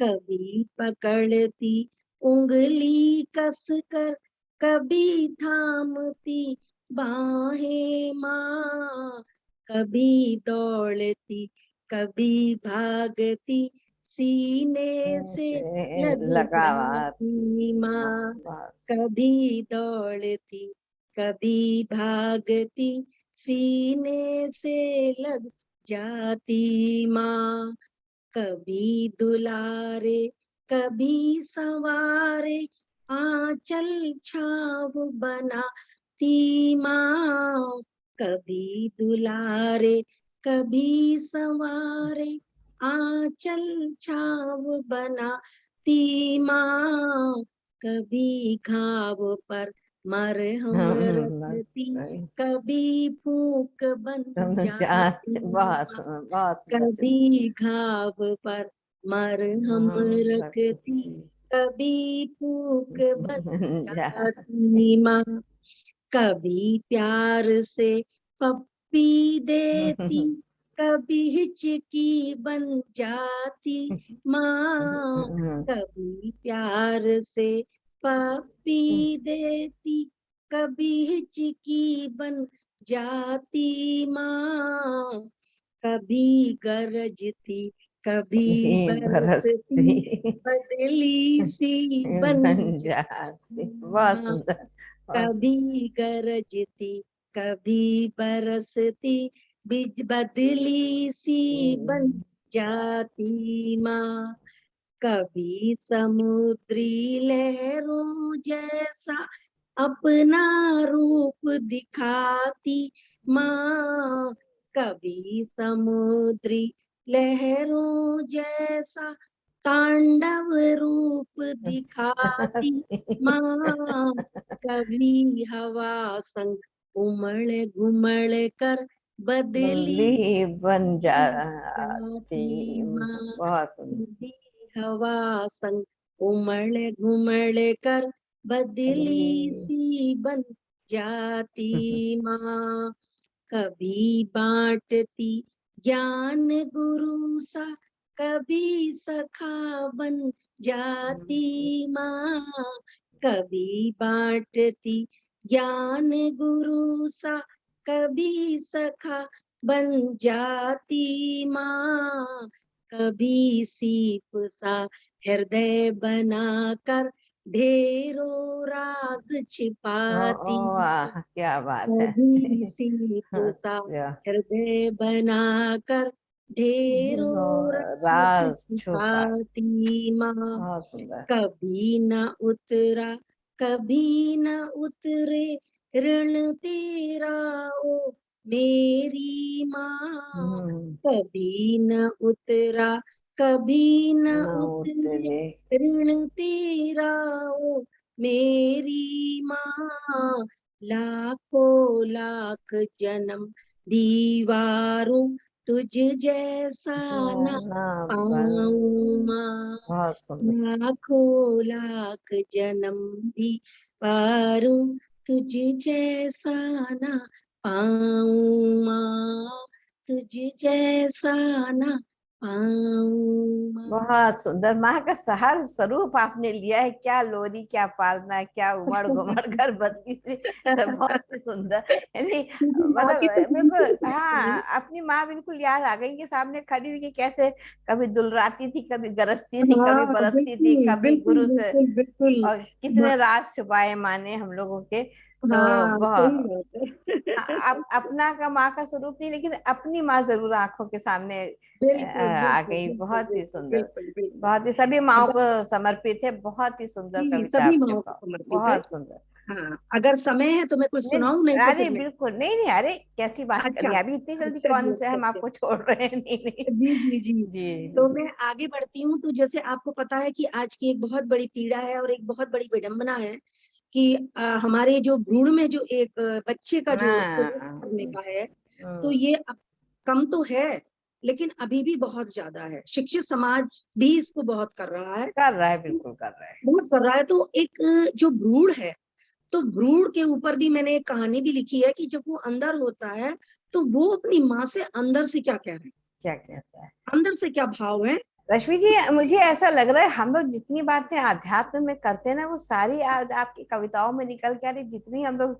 कभी पकड़ती उंगली कसकर, कभी थामती बाहें माँ। कभी दौड़ती कभी भागती, सीने से लग जाती माँ। कभी दौड़ती कभी भागती, सीने से लग जाती माँ। कभी दुलारे कभी सवारे, आंचल छाव बनाती माँ। कभी दुलारे कभी सवारे, आंचल छाव बनाती माँ। कभी घाव पर मरहम रखती, कभी फूंक बन जाती माँ। बहुत सुंदर। कभी घाव पर मरहम रखती, कभी फूंक बन जाती माँ। कभी प्यार से पप्पी देती, कभी हिचकी बन जाती माँ। कभी प्यार से पप्पी देती, कभी हिचकी बन जाती माँ। कभी गरजती कभी बरसती, बदली सी बन बन जाती, जाती बहुत माँ। सुंदर। कभी गरजती कभी बरसती, बदली सी बन जाती माँ। कभी समुद्री लहरों जैसा अपना रूप दिखाती माँ। कभी समुद्री लहरों जैसा तांडव रूप दिखाती माँ। कभी हवा संग उमड़ घुमड़ कर बदली बदली बन जाती जाती, माँ। बहुत सुंदर। कभी हवा संग उमड़ घुमड़ कर बदली सी बन जाती माँ। कभी बांटती ज्ञान गुरु सा, कभी सखा बन जाती माँ। कभी बांटती ज्ञान गुरु सा, कभी सखा बन जाती माँ। कभी सीप सा हृदय बनाकर ढेरों राज छिपाती माँ। वाह, क्या बात है। कभी सीप सा अच्छा, हृदय बनाकर ढेरों राज राज छुपा, छिपाती माँ। बहुत सुंदर। कभी न उतरा कभी न उतरे ऋण तेरा ओ मेरी माँ। हम्म, कभी न उतरा कभी न ना उतरे उतरे, ऋण तेरा ओ मेरी माँ। लाखों लाख जन्म दीवारों तुझ जैसा न ना बन, पाऊं माँ। बहुत सुंदर। लाखों लाख जन्म भी पारूं, तुझ जैसा ना पाऊं माँ। तुझ जैसा ना पाऊं माँ। बहुत सुंदर, माँ का सहर स्वरूप आपने लिया है। क्या लोरी, क्या पालना, क्या उमड़ घुमड़ कर बत्ती से, सब बहुत ही सुंदर। यानी क्योंकि माँ की तो मतलब मेरे सुनते को, हाँ, अपनी माँ बिल्कुल याद आ गई कि सामने खड़ी हुई, कि कैसे कभी दुलराती थी, कभी गरजती थी, कभी हाँ बरसती थी, बिल्कुल कभी बिल्कुल गुरु से। बिल्कुल बिल्कुल। और कितने राज छुपाए माँ ने हम लोगों के। तो हाँ सही बहुत, बात है। अपना का माँ का स्वरूप नहीं, लेकिन अपनी माँ जरूर आंखों के सामने बिल्कुल आ बिल्कुल गई। बिल्कुल बहुत ही बिल्कुल सुंदर, बिल्कुल बिल्कुल। बहुत ही, सभी माँओं मतलब को समर्पित है। बहुत ही सुंदर जी कविता सभी आपने, माँओं को समर्पित है। बहुत सुंदर। हाँ, अगर समय है तो मैं कुछ नहीं, सुनाऊं, नहीं तो अरे फिर मैं। बिल्कुल नहीं नहीं, अरे कैसी बात कर अच्छा, रही हैं? अभी इतनी जल्दी अच्छा जी, कौन से अच्छा हम अच्छा। आपको छोड़ रहे हैं? नहीं नहीं। जी जी जी। तो जी। मैं आगे बढ़ती हूँ। तो जैसे आपको पता है कि आज की एक बहुत बड़ी पीड़ा है और एक बहुत बड़ी विडंबना है कि हमारे जो भ्रूण में जो एक बच्चे का जो प्रवेश हाँ। करने का है, तो हम्म, ये अब कम तो है, लेकिन अभी भी बहुत ज्यादा है। शिक्षित समाज भी इसको बहुत कर रहा है, कर रहा है, बिल्कुल कर रहा है। बहुत कर रहा है। तो एक जो भ्रूण है, तो भ्रूण के ऊपर भी मैंने एक कहानी भी लिखी है कि जब वो अंदर होता है, तो वो अपनी माँ से अंदर से क्या कह रहे हैं, क्या कहता है अंदर से क्या भाव है। रश्मि जी? मुझे ऐसा लग रहा है हम लोग जितनी बातें आध्यात्म में करते हैं ना, वो सारी आज आपकी कविताओं में निकल के आ रही। जितनी हम लोग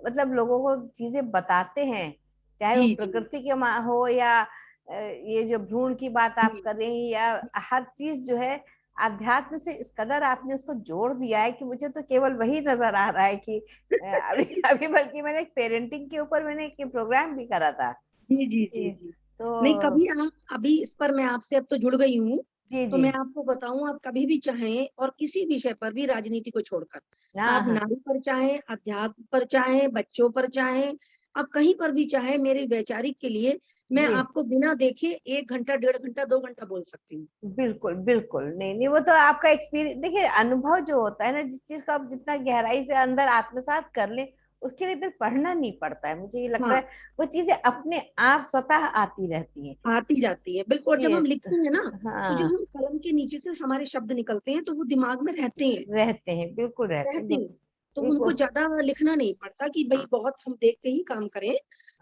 मतलब लोगों को चीजें बताते हैं, चाहे वो जी जी प्रकृति के हो या ये जो भ्रूण की बात आप जी कर रही हैं, या हर चीज जो है अध्यात्म से इस कदर आपने उसको जोड़ दिया है कि मुझे तो केवल वही नजर आ रहा है कि अभी अभी बल्कि मैंने एक पेरेंटिंग के ऊपर मैंने एक प्रोग्राम भी करा था। जी जी जी जी, जी। नहीं, तो कभी आप अभी इस पर मैं आपसे अब तो जुड़ गई हूँ, जी तो जी। मैं आपको बताऊं, आप कभी भी चाहें और किसी विषय पर भी, राजनीति को छोड़कर, हाँ आप हाँ। नारी पर चाहें, अध्यात्म पर चाहें, बच्चों पर चाहें, आप कहीं पर भी चाहें, मेरे वैचारिक के लिए मैं जी आपको बिना देखे 1 घंटा, 1.5 घंटा, 2 घंटा बोल सकती हूँ। बिल्कुल बिल्कुल, नहीं नहीं, वो तो आपका एक्सपीरियंस, देखिए अनुभव जो होता है ना, जिस चीज को आप जितना गहराई से अंदर आत्मसात कर लें, उसके लिए फिर पढ़ना नहीं पड़ता है, मुझे ये लगता हाँ, है। वो चीजें अपने आप स्वतः आती रहती हैं। आती जाती है, बिल्कुल। और जब जी हम लिखते हैं ना, तो जब हाँ, हम कलम के नीचे से हमारे शब्द निकलते हैं, तो वो दिमाग में रहते हैं, रहते हैं, बिल्कुल रहते हैं, रहते हैं। तो उनको बिल्कुल। ज्यादा लिखना नहीं पड़ता कि भाई बहुत हम देख के ही काम करें।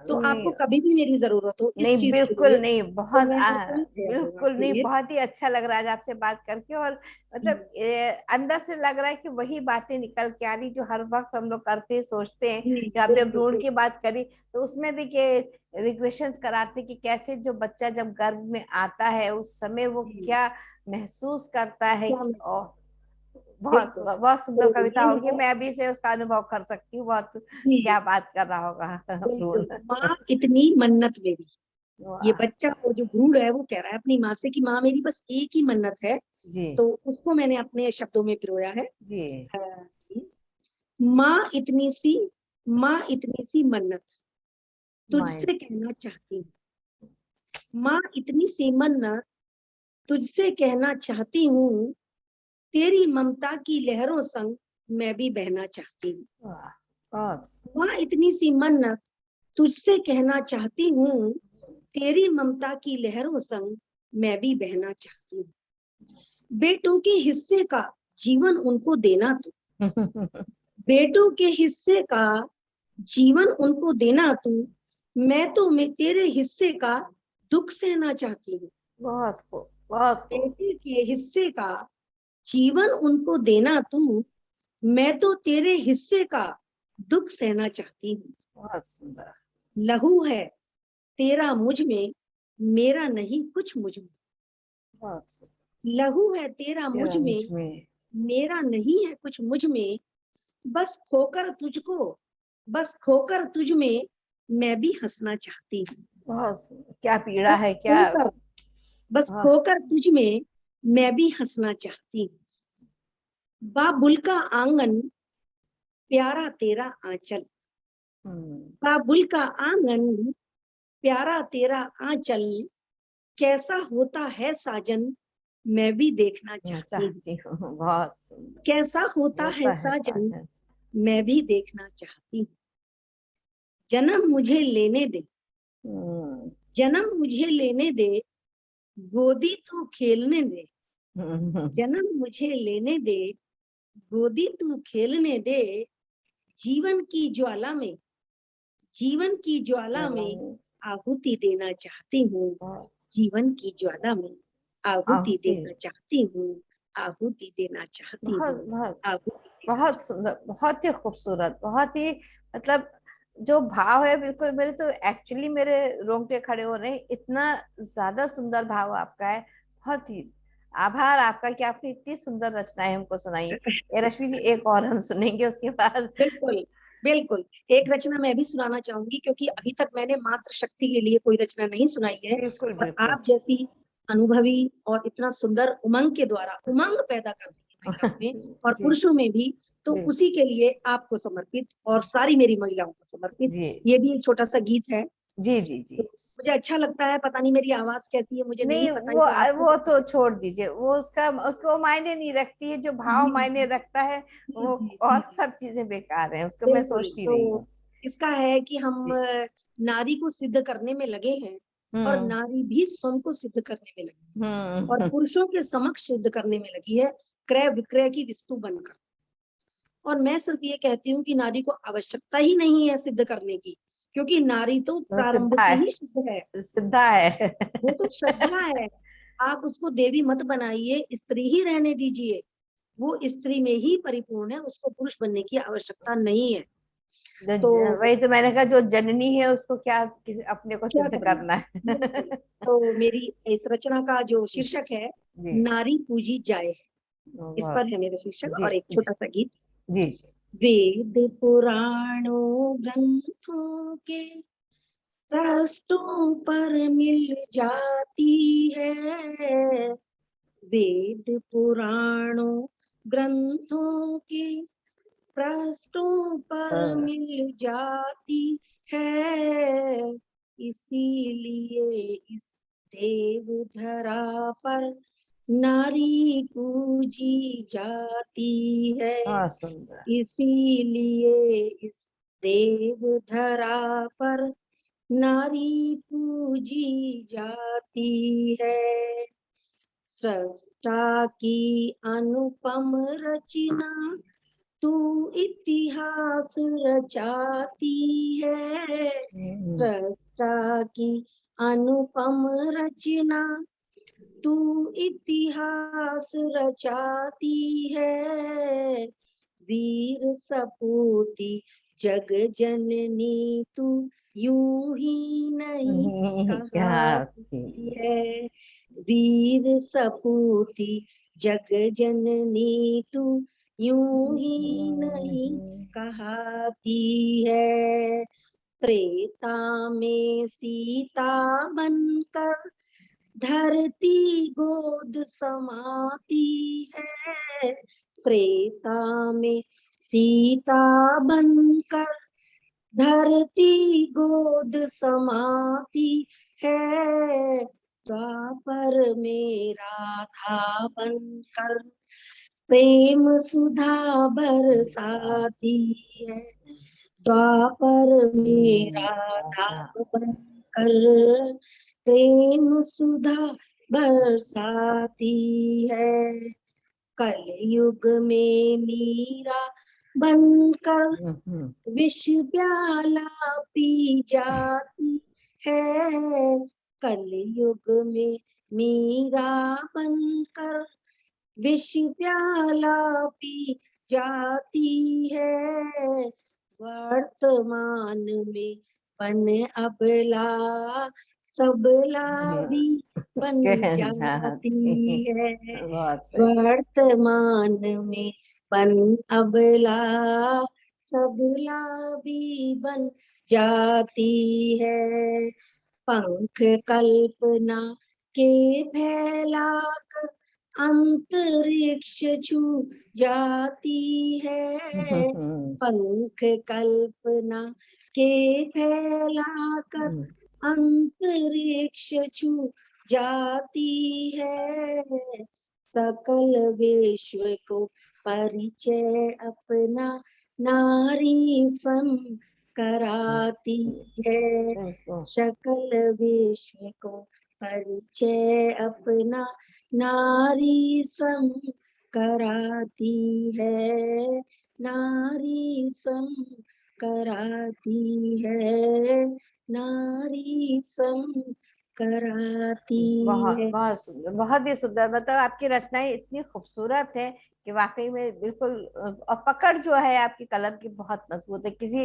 तो नहीं आपको कभी भी मेरी जरूरत हो इस नहीं, चीज के बिल्कुल लिए, नहीं, तो बहुत मैं बिल्कुल तैयार हूँ बिल्कुल आपके नहीं, लिए। बहुत ही अच्छा लग रहा है आज आपसे बात करके। और मतलब जी अंदर से लग रहा है कि वही बातें निकल के आ रही जो हर वक्त हम लोग करते हैं, सोचते हैं। जी, जो आपने बिल्कुल भ्रूण की बिल्कुल। बात करी, तो उसमें भी के रिग्रेशंस कराते कि कैसे जो बच्चा जब गर्भ में आता है उस समय वो जी, क्या महसूस करता है। क्या मैं, और बहुत बिल्कुल। बहुत सुंदर तो कविता ये होगी, है। मैं अभी से उसका अनुभव कर सकती हूँ। बहुत जी, क्या बात कर रहा होगा भ्रूण। बिल्कुल। माँ इतनी मन्नत मेरी, ये वाह। बच्चा वो जो भ्रूण है, वो कह रहा है अपनी माँ से कि माँ मेरी बस एक ही मन्नत है। जी तो उसको मैंने अपने शब्दों में पिरोया है। जी। माँ इतनी सी, माँ इतनी सी मन्नत माइंड। तुझसे कहना चाहती हूँ। माँ इतनी सी मन्नत तुझसे कहना चाहती हूँ, तेरी ममता की लहरों संग मैं भी बहना चाहती हूँ। वाह, बहुत माँ इतनी सी मन्नत तुझसे कहना चाहती हूँ, तेरी ममता की लहरों संग मैं भी बहना चाहती हूँ। बेटों के हिस्से का जीवन उनको देना तू, बेटों के हिस्से का जीवन उनको देना तू, मैं तेरे हिस्से का दुख सहना चाहती हूँ। बहुत खूब, बहुत खूब। बेटे के हिस्से का जीवन उनको देना तू, मैं तो तेरे हिस्से का दुख सहना चाहती हूँ। बहुत सुंदर। लहू है तेरा मुझ में, मेरा नहीं कुछ मुझ में। बहुत सुंदर। लहू है तेरा मुझ तेरा मुझ में, में। मेरा नहीं है कुछ मुझ में। बस खोकर तुझको, बस खोकर तुझ में मैं भी हंसना चाहती हूँ। बहुत सुंदर, क्या पीड़ा बस है क्या। खोकर, बस वाह। खोकर तुझ में मैं भी हंसना चाहती हूँ। बाबुल का आंगन, प्यारा तेरा आंचल, हम्म, बाबुल का आंगन, प्यारा तेरा आंचल, कैसा होता है साजन, मैं भी देखना मैं चाहती हूँ। चाहती हूँ, बहुत सुंदर। कैसा होता है होता है साजन, साजन। मैं भी देखना चाहती हूँ। जन्म मुझे लेने दे, हम्म, जन्म मुझे लेने दे, गोदी तू खेलने दे। हम्म, जन्म मुझे लेने दे, गोदी तू खेलने दे। जीवन की ज्वाला में, जीवन की ज्वाला चलो, में आहुति देना चाहती हूँ। बहुत जीवन की ज्वाला में आहुति आहुति। देना चाहती हूँ। आहुति देना चाहती बहुत हूँ। बहुत आहुति देना बहुत चाहती सुंदर, बहुत ही खूबसूरत, बहुत ही मतलब जो भाव है, बिल्कुल मेरे तो एक्चुअली मेरे रोंगटे खड़े हो रहे हैं, इतना ज्यादा सुंदर भाव आपका है। बहुत ही आभार आपका कि आपने इतनी सुंदर रचनाएं हमको सुनाई। हूँ। ये रश्मि जी, एक और हम सुनेंगे उसके बाद। बिल्कुल बिल्कुल। एक रचना मैं भी सुनाना चाहूंगी, क्योंकि अभी तक मैंने मात्र शक्ति के लिए कोई रचना नहीं सुनाई है। बिल्कुल और बिल्कुल। आप जैसी अनुभवी और इतना सुंदर उमंग के द्वारा उमंग पैदा कर रही है महिलाओं में और जी। पुरुषों में भी, तो बिल्कुल। उसी के लिए आपको समर्पित और सारी मेरी महिलाओं को समर्पित जी ये भी एक छोटा सा गीत है। जी जी जी। तो मुझे अच्छा लगता है, पता नहीं मेरी आवाज कैसी है, मुझे नहीं नहीं, पता, ये तो आपको वो तो जरूर छोड़ दीजिए, वो उसका उसको मायने नहीं रखती है, जो भाव जी मायने जी रखता है जी वो। जी और जी सब चीजें बेकार हैं, उसको मैं बिल्कुल। सोचती तो नहीं हूँ। इसका है कि हम जी। नारी को सिद्ध करने में लगे हैं और हम्म नारी भी स्वयं को सिद्ध करने में लगी है और हम्म। पुरुषों के समक्ष सिद्ध करने में लगी है, क्रय विक्रय की वस्तु बनकर। और मैं सिर्फ ये कहती हूँ कि नारी को आवश्यकता ही नहीं है सिद्ध करने की, क्योंकि नारी तो वो प्रारंभ सिद्धा से है, ही सिद्ध है। सिद्धा है। वो तो श्रद्धा है। आप उसको देवी मत बनाइए, स्त्री ही रहने दीजिए। वो स्त्री में ही परिपूर्ण है, उसको पुरुष बनने की आवश्यकता नहीं है। तो वही तो मैंने कहा, जो जननी है उसको क्या अपने को क्या सिद्ध करना, करना बिल्कुल। है। तो मेरी इस रचना का जो शीर्षक है, जी। नारी पूजी जाए है, इस बहुत। पर है मेरा शीर्षक जी और एक जी छोटा सा गीत। जी जी। वेद पुराणों ग्रंथों के रास्तों पर मिल जाती है, वेद पुराणों ग्रंथों के पृष्ठों पर हाँ, मिल जाती है, इसीलिए इस देव धरा पर नारी पूजी जाती है, बहुत सुंदर। इसीलिए इस देव धरा पर नारी पूजी जाती है। सृष्टा की अनुपम रचना तू इतिहास रचाती है, सृष्टा की अनुपम रचना तू इतिहास रचाती है, वीर सपूती जग जननी तू यूं ही नहीं क्या कहाती है, वीर सपूती जग जननी तू यूं ही नहीं कहाती है, त्रेता में सीता बनकर धरती गोद समाती है, त्रेता में सीता बनकर धरती गोद समाती है, द्वापर में राधा बनकर प्रेम सुधा बरसाती है, द्वापर में राधा बनकर प्रेम सुधा बरसाती है, कलयुग में मीरा बनकर विष प्याला पी जाती है, कलयुग में मीरा बनकर विष प्याला पी जाती है, वर्तमान में बन अबला सबला भी बन कह जाती जाती। है, बहुत सही। वर्तमान में बन अबला सबला भी बन जाती है, पंख कल्पना के फैलाकर अंतरिक्ष छू जाती है, पंख कल्पना के फैलाकर अंतरिक्ष छू जाती है, सकल विश्व को परिचय अपना नारी स्वयं कराती है, सकल विश्व को परिचय अपना नारी स्वयं कराती है, नारी स्वयं कराती है, नारी स्वयं कराती बहुत है। बहुत सुंदर, बहुत ही सुंदर। मतलब आपकी रचनाएं इतनी खूबसूरत है कि वाकई में बिल्कुल। और पकड़ जो है आपकी कलम की बहुत मजबूत है, किसी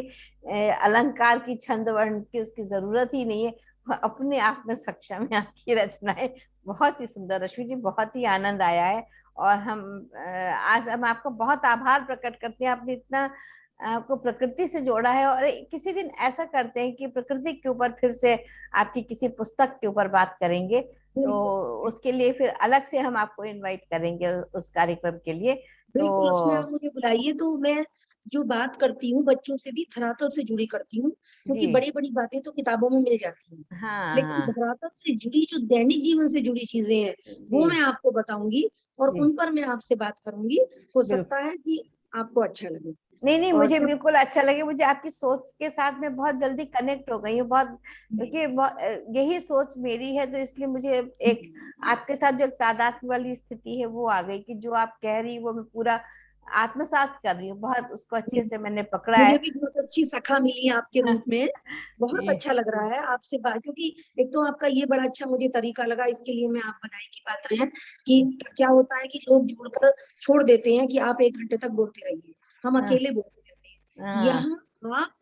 अलंकार की, छंद वर्ण की उसकी जरूरत ही नहीं है। वह अपने आप में सक्षम है आपकी रचनाएं। बहुत ही सुंदर रश्मि जी, बहुत ही आनंद आया है। और आज हम आपको बहुत आभार प्रकट करते हैं, आपने इतना आपको प्रकृति से जोड़ा है। और किसी दिन ऐसा करते हैं कि प्रकृति के ऊपर फिर से आपकी किसी पुस्तक के ऊपर बात करेंगे, तो बिल्कुल उसके लिए फिर अलग से हम आपको इनवाइट करेंगे उस कार्यक्रम के लिए। बिल्कुल, उसमें तो आप मुझे बुलाइए, तो मैं जो बात करती हूँ बच्चों से भी धरातल से जुड़ी करती हूँ, क्योंकि जी, बड़ी-बड़ी बातें तो किताबों में मिल जाती हैं। हाँ लेकिन हाँ, धरातल से जुड़ी जो दैनिक जीवन से जुड़ी चीज़ें हैं, वो जी मैं आपको बताऊँगी और जी उन पर मैं आपसे बात करूँगी। हो बिल्कुल। सकता है कि आपको अच्छा लगे। नहीं नहीं, और मुझे क्यों बिल्कुल अच्छा लगे, मुझे आपकी सोच के साथ मैं बहुत जल्दी कनेक्ट हो गई हूँ, बहुत, क्योंकि यही सोच मेरी है, तो इसलिए मुझे एक आपके साथ जो एक तादाद वाली स्थिति है वो आ गई, कि जो आप कह रही वो मैं पूरा आत्मसात कर रही हूँ, बहुत उसको अच्छे से मैंने पकड़ा मुझे है। भी बहुत अच्छी सखा मिली आपके रूप में। बहुत जी अच्छा लग रहा है आपसे बात, क्योंकि एक तो आपका ये बड़ा अच्छा मुझे तरीका लगा, इसके लिए मैं आप बधाई की पात्र हैं। कि क्या होता है कि लोग जुड़कर छोड़ देते हैं कि आप 1 घंटे तक बोलते रहिए, हम हाँ अकेले बोलते रहते हैं। हाँ यहाँ आप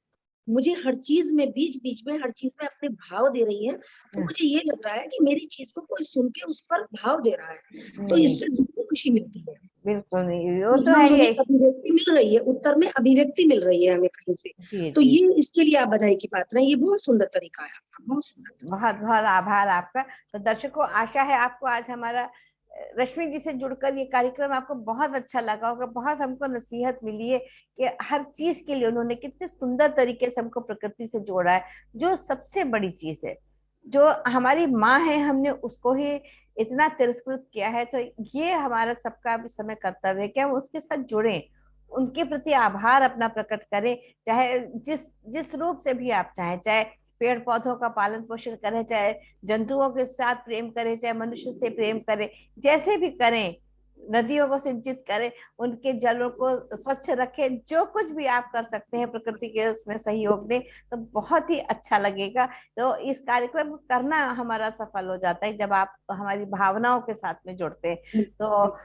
मुझे हर चीज़ में बीच-बीच में हर चीज़ में अपने भाव दे रही हैं, तो हाँ, मुझे ये लग रहा है कि मेरी चीज़ को कोई सुन के उस पर भाव दे रहा है, तो नहीं इससे दुगनी खुशी मिलती है। बिल्कुल नहीं, वो कि तो हाँ, है हमें ही। अभिव्यक्ति मिल रही है, उत्तर में अभिव्यक्ति मिल रही है हमें कहीं से। जी तो जी, ये इसके लिए आप बधाई की पात्र हैं, ये बहुत सुंदर तरीका है आपका, बहुत सुंदर तरीका बहुत बहुत आभार आपका। तो दर्शकों, आशा है आपको आज हमारा रश्मि जी से जुड़कर ये कार्यक्रम आपको बहुत अच्छा लगा होगा, बहुत हमको नसीहत मिली है कि हर चीज के लिए उन्होंने कितने सुंदर तरीके से हमको प्रकृति से जोड़ा है, जो सबसे बड़ी चीज है। जो हमारी माँ है, हमने उसको ही इतना तिरस्कृत किया है, तो ये हमारा सबका भी समय कर्तव्य है कि हम उसके साथ जुड़ें, उनके प्रति आभार अपना प्रकट करें, चाहे जिस जिस रूप से भी आप चाहें, चाहे पेड़ पौधों का पालन पोषण करें, चाहे जंतुओं के साथ प्रेम करें, चाहे मनुष्य से प्रेम करें, जैसे भी करें, नदियों को सिंचित करें, उनके जलों को स्वच्छ रखें, जो कुछ भी आप कर सकते हैं प्रकृति के उसमें सहयोग दें, तो बहुत ही अच्छा लगेगा। तो इस कार्यक्रम को करना हमारा सफल हो जाता है जब आप हमारी भावनाओं के साथ में जुड़ते हैं। है। तो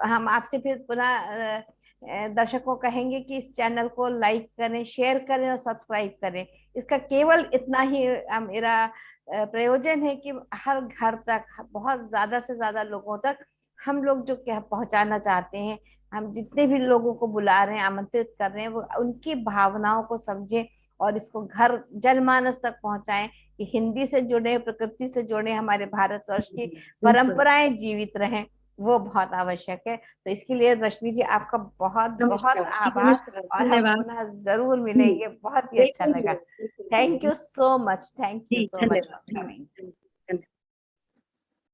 हम आपसे फिर पुनः दर्शकों कहेंगे कि इस चैनल को लाइक करें, शेयर करें और सब्सक्राइब करें। इसका केवल इतना ही मेरा प्रयोजन है कि हर घर तक, बहुत ज्यादा से ज्यादा लोगों तक हम लोग जो क्या पहुंचाना चाहते हैं, हम जितने भी लोगों को बुला रहे हैं, आमंत्रित कर रहे हैं, वो उनकी भावनाओं को समझें और इसको घर जनमानस तक पहुंचाएं, कि हिंदी से जुड़े, प्रकृति से जुड़े, हमारे भारतवर्ष की बिल्कुल, परंपराएं जीवित रहें, वो बहुत आवश्यक है। तो इसके लिए रश्मि जी आपका बहुत बहुत नमस्कार जी, आभार, नमस्कार, और हम धन्यवाद। पुनः जरूर जी, मिलेंगे, बहुत ही अच्छा बिल्कुल लगा। मिलेंगे, बिल्कुल थैंक मिलेंगे। You so much, thank you जी, सो मच धन्यवाद, फॉर धन्यवाद। कमिंग।